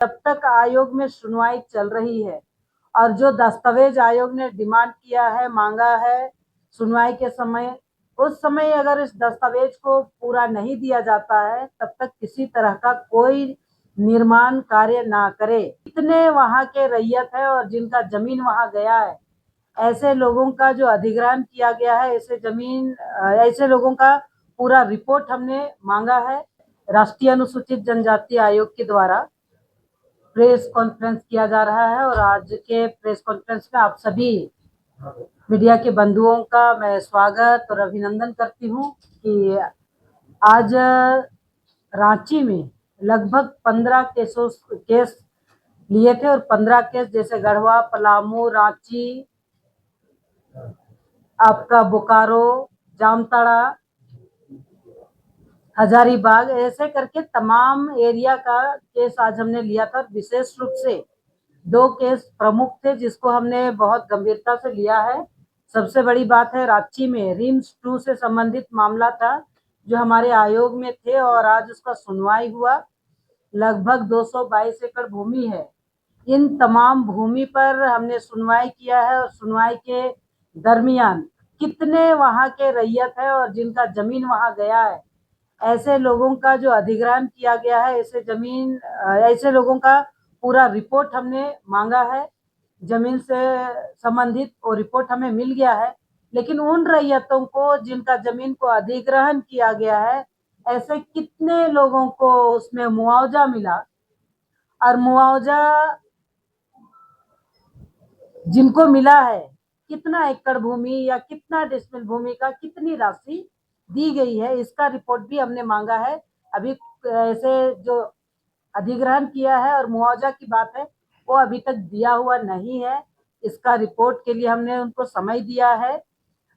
जब तक आयोग में सुनवाई चल रही है और जो दस्तावेज आयोग ने डिमांड किया है, मांगा है सुनवाई के समय, उस समय अगर इस दस्तावेज को पूरा नहीं दिया जाता है तब तक किसी तरह का कोई निर्माण कार्य ना करे। कितने वहां के रैयत है और जिनका जमीन वहां गया है, ऐसे लोगों का जो अधिग्रहण किया गया है, ऐसे लोगों का पूरा रिपोर्ट हमने मांगा है। राष्ट्रीय अनुसूचित जनजाति आयोग के द्वारा प्रेस कॉन्फ्रेंस किया जा रहा है और आज के प्रेस कॉन्फ्रेंस में आप सभी मीडिया के बंधुओं का मैं स्वागत और अभिनंदन करती हूं कि आज रांची में लगभग 15 केस लिए थे और 15 केस जैसे गढ़वा, पलामू, रांची, आपका बोकारो, जामताड़ा, हजारीबाग, ऐसे करके तमाम एरिया का केस आज हमने लिया था। विशेष रूप से 2 केस प्रमुख थे जिसको हमने बहुत गंभीरता से लिया है। सबसे बड़ी बात है, रांची में रिम्स 2 से संबंधित मामला था जो हमारे आयोग में थे और आज उसका सुनवाई हुआ। लगभग 222 एकड़ भूमि है। इन तमाम भूमि पर हमने सुनवाई किया है और सुनवाई के दरमियान कितने वहां के रैयत है और जिनका जमीन वहां गया है, ऐसे लोगों का जो अधिग्रहण किया गया है, ऐसे लोगों का पूरा रिपोर्ट हमने मांगा है। जमीन से संबंधित वो रिपोर्ट हमें मिल गया है, लेकिन उन रैयतों को जिनका जमीन को अधिग्रहण किया गया है, ऐसे कितने लोगों को उसमें मुआवजा मिला और मुआवजा जिनको मिला है, कितना एकड़ भूमि या कितना डेसिमल भूमि का कितनी राशि दी गई है, इसका रिपोर्ट भी हमने मांगा है। अभी ऐसे जो अधिग्रहण किया है और मुआवजा की बात है वो अभी तक दिया हुआ नहीं है। इसका रिपोर्ट के लिए हमने उनको समय दिया है।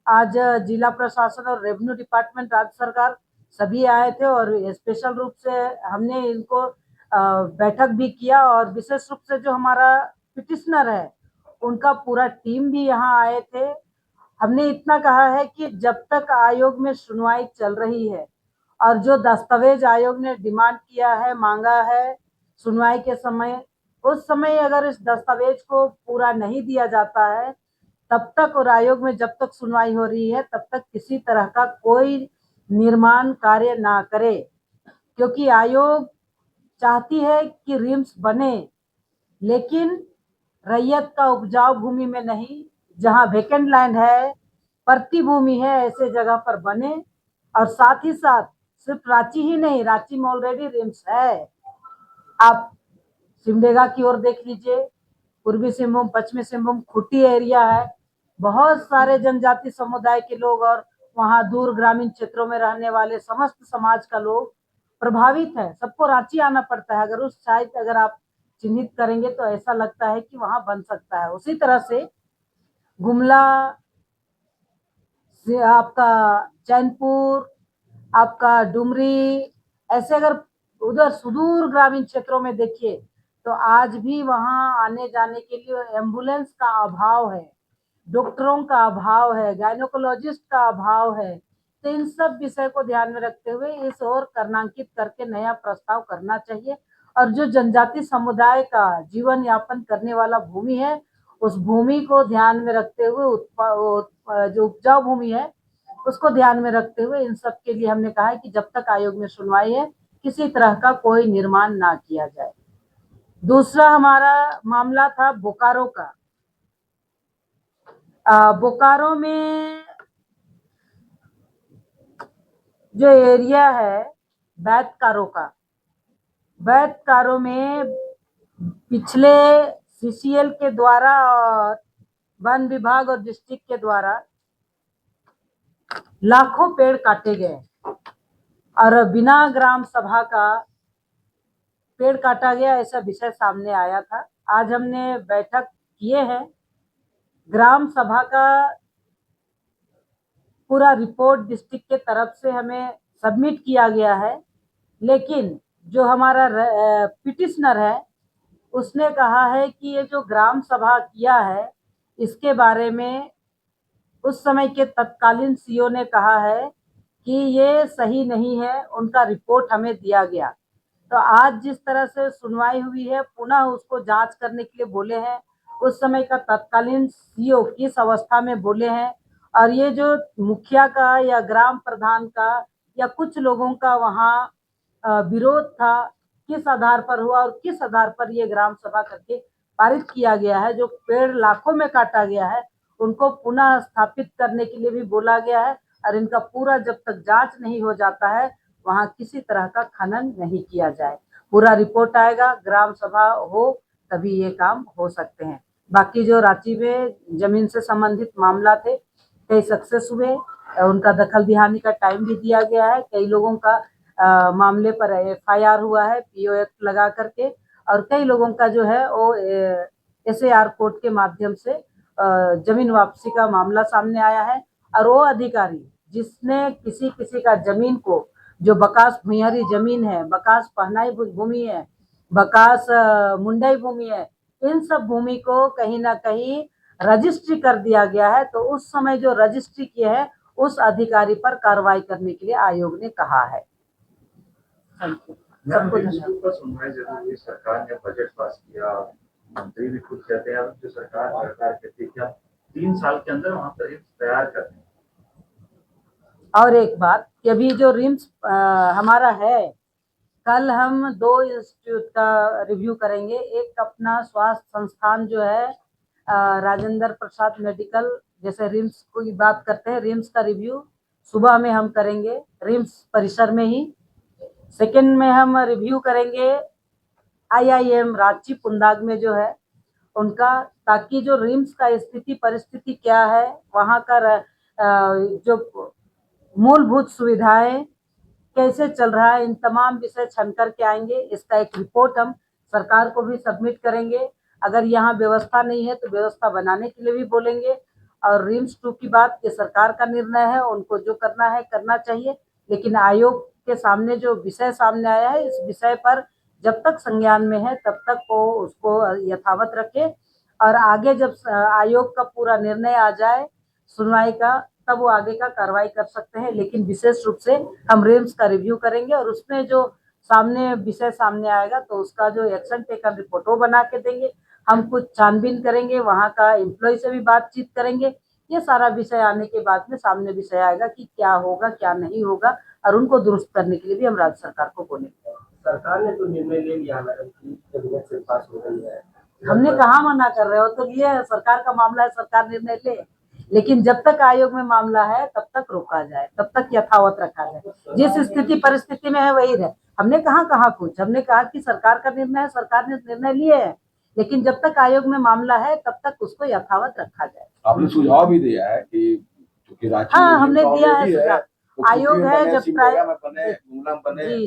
आज जिला प्रशासन और रेवेन्यू डिपार्टमेंट, राज्य सरकार सभी आए थे और स्पेशल रूप से हमने इनको बैठक भी किया और विशेष रूप से जो हमारा पिटिशनर है उनका पूरा टीम भी यहाँ आए थे। हमने इतना कहा है कि जब तक आयोग में सुनवाई चल रही है और जो दस्तावेज आयोग ने डिमांड किया है, मांगा है सुनवाई के समय, उस समय अगर इस दस्तावेज को पूरा नहीं दिया जाता है तब तक, और आयोग में जब तक सुनवाई हो रही है तब तक किसी तरह का कोई निर्माण कार्य ना करे, क्योंकि आयोग चाहती है कि रिम्स बने, लेकिन रैयत का उपजाऊ भूमि में नहीं, जहां वेकेंट लैंड है, परती भूमि है, ऐसे जगह पर बने। और साथ ही साथ सिर्फ रांची ही नहीं, रांची में ऑलरेडी रिम्स है। आप सिमडेगा की ओर देख लीजिए, पूर्वी सिंहभूम, पश्चिमी सिंहभूम, खूंटी एरिया है, बहुत सारे जनजाति समुदाय के लोग और वहां दूर ग्रामीण क्षेत्रों में रहने वाले समस्त समाज का लोग प्रभावित है। सबको रांची आना पड़ता है। अगर उस साइट अगर आप चिन्हित करेंगे तो ऐसा लगता है कि वहां बन सकता है। उसी तरह से गुमला से आपका चैनपुर, आपका डुमरी, ऐसे अगर उधर सुदूर ग्रामीण क्षेत्रों में देखिए तो आज भी वहां आने जाने के लिए एम्बुलेंस का अभाव है, डॉक्टरों का अभाव है, गायनोकोलॉजिस्ट का अभाव है। तो इन सब विषय को ध्यान में रखते हुए इस ओर कर्णांकित करके नया प्रस्ताव करना चाहिए और जो जनजाति समुदाय का जीवन यापन करने वाला भूमि है, उस भूमि को ध्यान में रखते हुए जो उपजाऊ भूमि है उसको ध्यान में रखते हुए इन सब के लिए हमने कहा है कि जब तक आयोग में सुनवाई है किसी तरह का कोई निर्माण ना किया जाए। दूसरा हमारा मामला था बोकारो का। बोकारो में जो एरिया है बैतकारो में पिछले सीसीएल के द्वारा और वन विभाग और डिस्ट्रिक्ट के द्वारा लाखों पेड़ काटे गए और बिना ग्राम सभा का पेड़ काटा गया, ऐसा विषय सामने आया था। आज हमने बैठक किए हैं। ग्राम सभा का पूरा रिपोर्ट डिस्ट्रिक्ट के तरफ से हमें सबमिट किया गया है, लेकिन जो हमारा पिटिशनर है उसने कहा है कि ये जो ग्राम सभा किया है इसके बारे में उस समय के तत्कालीन सीओ ने कहा है कि ये सही नहीं है, उनका रिपोर्ट हमें दिया गया। तो आज जिस तरह से सुनवाई हुई है, पुनः उसको जांच करने के लिए बोले हैं। उस समय का तत्कालीन सीओ किस अवस्था में बोले हैं, और ये जो मुखिया का या ग्राम प्रधान का या कुछ लोगों का वहाँ विरोध था, किस आधार पर हुआ और किस आधार पर ये ग्राम सभा करके पारित किया गया है। जो पेड़ लाखों में काटा गया है, उनको पुनः स्थापित करने के लिए भी बोला गया है, और इनका पूरा जब तक जांच नहीं हो जाता है, वहां किसी तरह का खनन नहीं किया जाए। पूरा रिपोर्ट आएगा, ग्राम सभा हो तभी ये काम हो सकते हैं। बाकी जो रांची में जमीन से संबंधित मामला थे, कई सक्सेस हुए, उनका दखल दिहानी का टाइम भी दिया गया है। कई लोगों का मामले पर FIR हुआ है PO एक्ट लगा करके, और कई लोगों का जो है वो SAR कोर्ट के माध्यम से जमीन वापसी का मामला सामने आया है। और वो अधिकारी जिसने किसी किसी का जमीन को, जो बकास भुइयारी जमीन है, बकास पहनाई भूमि है, बकास मुंडाई भूमि है, इन सब भूमि को कहीं ना कहीं रजिस्ट्री कर दिया गया है। तो उस समय जो रजिस्ट्री किए है, उस अधिकारी पर कार्रवाई करने के लिए आयोग ने कहा है। सरकार ने बजट पास किया, मंत्री भी खुद कहते हैं जो सरकार कहती है कि आप 3 साल के अंदर वहां पर तैयार कर दें। और एक बात कि अभी जो रिम्स हमारा है, कल हम 2 इंस्टीट्यूट का रिव्यू करेंगे। एक अपना स्वास्थ्य संस्थान जो है राजेंद्र प्रसाद मेडिकल, जैसे रिम्स की बात करते हैं, रिम्स का रिव्यू सुबह में हम करेंगे रिम्स परिसर में ही। सेकेंड में हम रिव्यू करेंगे IIM रांची पुंदाग में जो है उनका, ताकि जो रिम्स का स्थिति परिस्थिति क्या है, वहाँ का जो मूलभूत सुविधाएं कैसे चल रहा है, इन तमाम विषय छन करके आएंगे। इसका एक रिपोर्ट हम सरकार को भी सबमिट करेंगे। अगर यहाँ व्यवस्था नहीं है तो व्यवस्था बनाने के लिए भी बोलेंगे। और रिम्स 2 की बात, ये सरकार का निर्णय है, उनको जो करना है करना चाहिए, लेकिन आयोग के सामने जो विषय सामने आया है, इस विषय पर जब तक संज्ञान में है तब तक वो उसको यथावत रखे, और आगे जब आयोग का पूरा निर्णय आ जाए सुनवाई का, तब वो आगे का कार्रवाई कर सकते हैं। लेकिन विशेष रूप से हम रिम्स का रिव्यू करेंगे, और उसमें जो सामने विषय सामने आएगा तो उसका जो एक्शन टेकन रिपोर्ट वो बना के देंगे। हम कुछ छानबीन करेंगे, वहाँ का एम्प्लॉय से भी बातचीत करेंगे। ये सारा विषय आने के बाद में सामने विषय आएगा कि क्या होगा क्या नहीं होगा, और उनको दुरुस्त करने के लिए भी हम राज्य सरकार को बोलेंगे। सरकार ने तो निर्णय ले लिया मैडम की कैबिनेट से पास हो गई है। हमने कहाँ मना कर रहे हो, तो ये सरकार का मामला है, सरकार निर्णय ले, लेकिन जब तक आयोग में मामला है तब तक रोका जाए, तब तक यथावत रखा जाए। जिस स्थिति परिस्थिति में है वही रहे। हमने कहा कुछ, हमने कहा कि सरकार का निर्णय है, सरकार ने निर्णय लिए है, लेकिन जब तक आयोग में मामला है तब तक उसको यथावत रखा जाए। आपने सुझाव भी दिया है कि हाँ, हमने दिया है सुझाव। आयोग है जब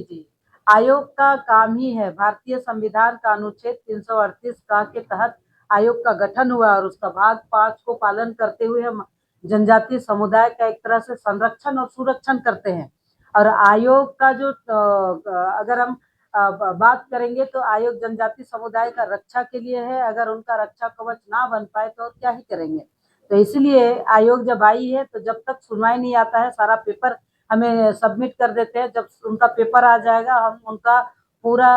जी आयोग का काम ही है, भारतीय संविधान का अनुच्छेद 338 का के तहत आयोग का गठन हुआ, और उसका भाग 5 को पालन करते हुए हम जनजातीय समुदाय का एक तरह से संरक्षण और सुरक्षण करते हैं। और आयोग का जो अगर हम बात करेंगे तो आयोग जनजातीय समुदाय का रक्षा के लिए है। अगर उनका रक्षा कवच ना बन पाए तो क्या ही करेंगे। तो इसलिए आयोग जब आई है तो जब तक सुनवाई नहीं आता है, सारा पेपर हमें सबमिट कर देते हैं। जब उनका पेपर आ जाएगा हम उनका पूरा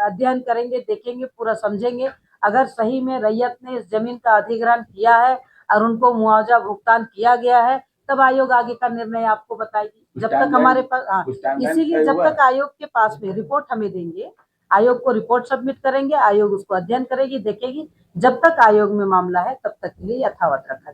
अध्ययन करेंगे, देखेंगे, पूरा समझेंगे। अगर सही में रैयत ने इस जमीन का अधिग्रहण किया है और उनको मुआवजा भुगतान किया गया है, तब आयोग आगे का निर्णय आपको बताएगी। जब तक हमारे पास इसीलिए जब तक आयोग के पास में रिपोर्ट हमें देंगे, आयोग को रिपोर्ट सबमिट करेंगे, आयोग उसको अध्ययन करेगी, देखेगी। जब तक आयोग में मामला है तब तक के लिए यथावत रखा